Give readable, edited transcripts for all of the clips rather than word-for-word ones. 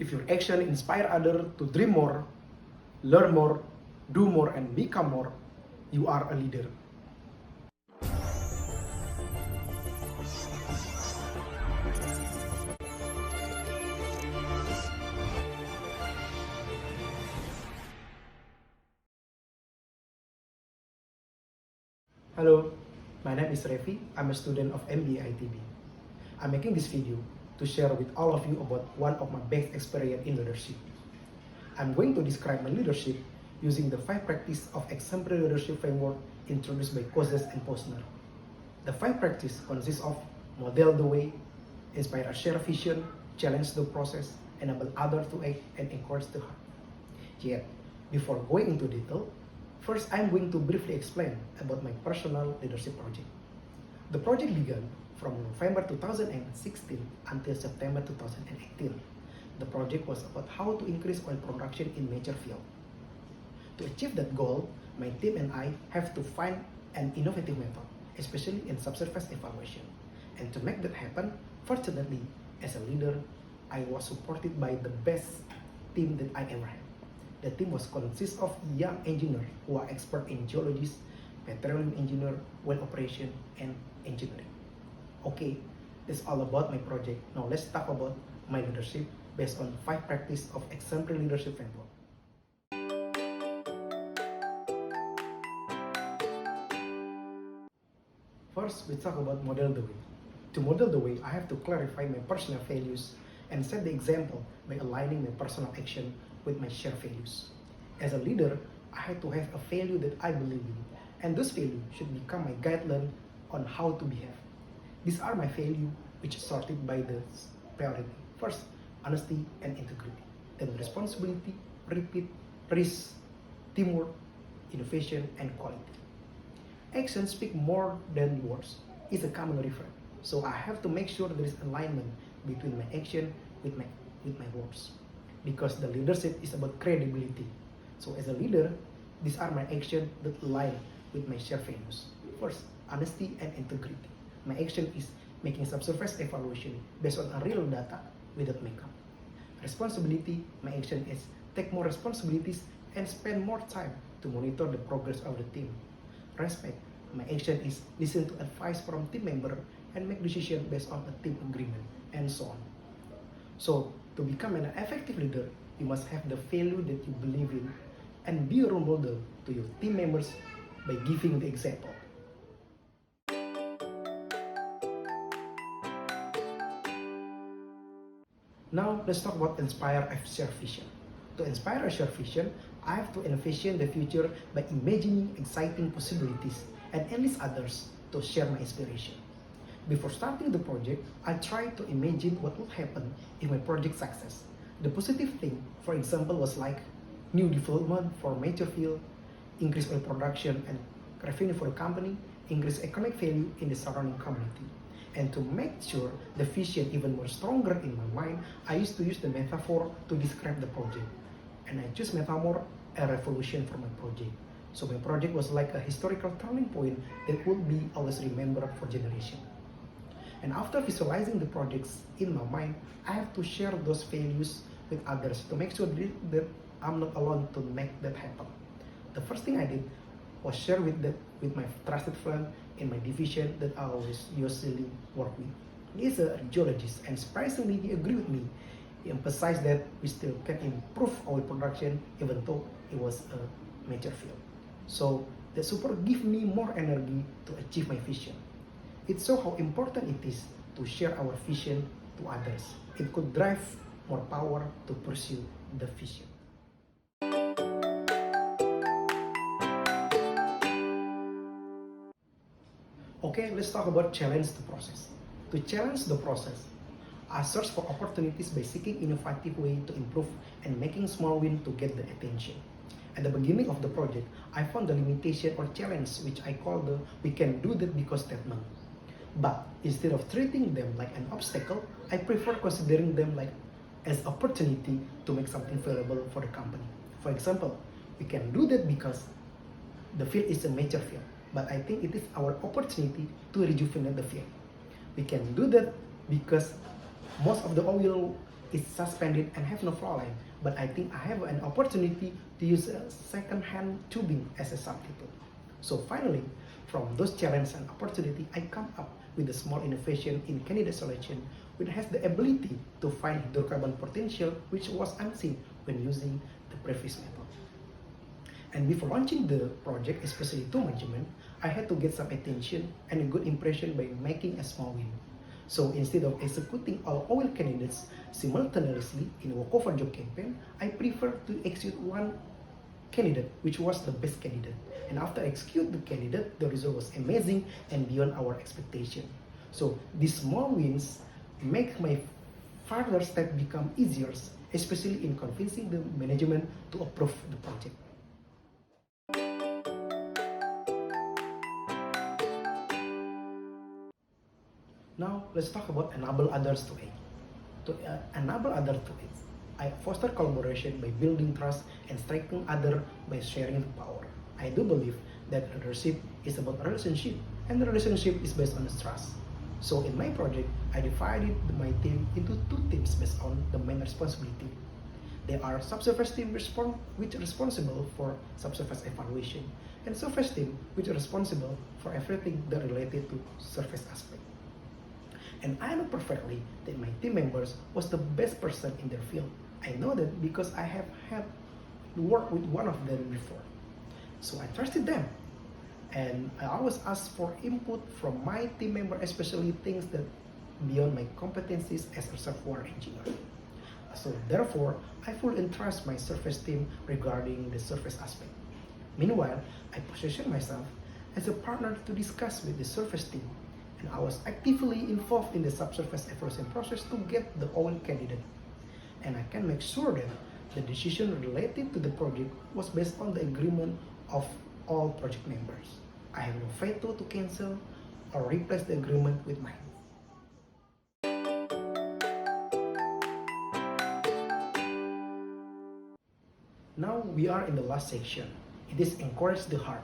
If your action inspire others to dream more, learn more, do more, and become more, you are a leader. Hello, my name is Revi. I'm a student of MBA ITB. I'm making this video to share with all of you about one of my best experience in leadership. I'm going to describe my leadership using the 5 practices of exemplary leadership framework introduced by Coases and Posner. The 5 practices consist of model the way, inspire a shared vision, challenge the process, enable others to act, and encourage the heart. Yet, before going into detail, first I'm going to briefly explain about my personal leadership project. The project began from November 2016 until September 2018. The project was about how to increase oil production in major field. To achieve that goal, my team and I have to find an innovative method, especially in subsurface evaluation. And to make that happen, fortunately, as a leader, I was supported by the best team that I ever had. The team was consist of young engineers who are expert in geology, petroleum engineer, well operation, and engineering. Okay, that's all about my project. Now let's talk about my leadership based on 5 practices of exemplary leadership framework. First, we talk about model the way. To model the way, I have to clarify my personal values and set the example by aligning my personal action with my shared values. As a leader, I had to have a value that I believe in, and those values should become my guideline on how to behave. These are my values, which are sorted by the priority. First, honesty and integrity. Then responsibility, repeat, risk, teamwork, innovation, and quality. Actions speak more than words. It's a common refrain. So I have to make sure there is alignment between my action with my words. Because the leadership is about credibility. So as a leader, these are my actions that align with my shared values. First, honesty and integrity. My action is making subsurface evaluation based on a real data without makeup. Responsibility, my action is take more responsibilities and spend more time to monitor the progress of the team. Respect, my action is listen to advice from team member and make decisions based on a team agreement, and so on. So, to become an effective leader, you must have the value that you believe in and be a role model to your team members by giving the example. Now, let's talk about inspire a shared vision. To inspire a shared vision, I have to envision the future by imagining exciting possibilities and enlist others to share my inspiration. Before starting the project, I tried to imagine what would happen if my project success. The positive thing, for example, was like new development for major field, increased oil production and revenue for the company, increased economic value in the surrounding community. And to make sure the vision even more stronger in my mind, I used to use the metaphor to describe the project. And I choose metaphor a revolution for my project. So my project was like a historical turning point that would be always remembered for generations. And after visualizing the projects in my mind, I have to share those values with others to make sure that I'm not alone to make that happen. The first thing I did was share with my trusted friend in my division that I always usually work with. He is a geologist, and surprisingly he agreed with me. He emphasized that we still can improve oil production even though it was a major field. So the support gave me more energy to achieve my vision. It shows how important it is to share our vision to others. It could drive more power to pursue the vision. Okay, let's talk about challenge the process. To challenge the process, I search for opportunities by seeking innovative way to improve and making small win to get the attention. At the beginning of the project, I found the limitation or challenge which I call the "we can do that because" statement. But instead of treating them like an obstacle, I prefer considering them like as opportunity to make something valuable for the company. For example, we can do that because the field is a major field, but I think it is our opportunity to rejuvenate the field. We can do that because most of the oil is suspended and have no flow line, but I think I have an opportunity to use a second-hand tubing as a substitute. So finally, from those challenges and opportunity, I come up with a small innovation in candidate selection which has the ability to find hydrocarbon potential which was unseen when using the previous method. And before launching the project, especially to management, I had to get some attention and a good impression by making a small win. So instead of executing all oil candidates simultaneously in a walkover job campaign, I prefer to execute one candidate, which was the best candidate. And after I execute the candidate, the result was amazing and beyond our expectation. So these small wins make my further step become easier, especially in convincing the management to approve the project. Now let's talk about enable others to aid. To enable others to aid, I foster collaboration by building trust and strengthening others by sharing the power. I do believe that leadership is about relationship, and the relationship is based on trust. So in my project, I divided my team into two teams based on the main responsibility. They are subsurface team which are responsible for subsurface evaluation, and surface team which are responsible for everything that related to surface aspect. And I know perfectly that my team members was the best person in their field. I know that because I have had worked with one of them before. So I trusted them. And I always ask for input from my team member, especially things that beyond my competencies as a software engineer. So therefore, I fully entrust my surface team regarding the surface aspect. Meanwhile, I position myself as a partner to discuss with the surface team, and I was actively involved in the subsurface evaluation process to get the oil candidate. And I can make sure that the decision related to the project was based on the agreement of all project members. I have no veto to cancel or replace the agreement with mine. Now we are in the last section. It is encourage the heart.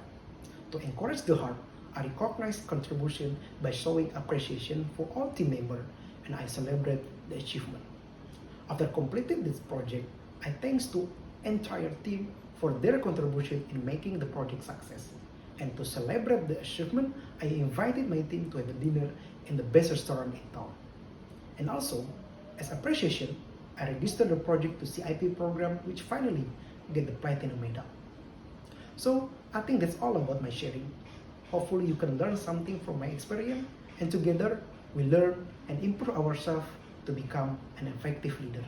To encourage the heart, I recognize contribution by showing appreciation for all team members, and I celebrate the achievement. After completing this project, I thanks to entire team for their contribution in making the project success. And to celebrate the achievement, I invited my team to have a dinner in the best restaurant in town. And also, as appreciation, I registered the project to CIP program, which finally get the platinum medal. So I think that's all about my sharing. Hopefully you can learn something from my experience, and together we learn and improve ourselves to become an effective leader.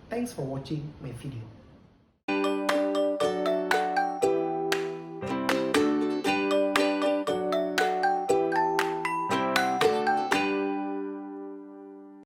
Thanks for watching my video.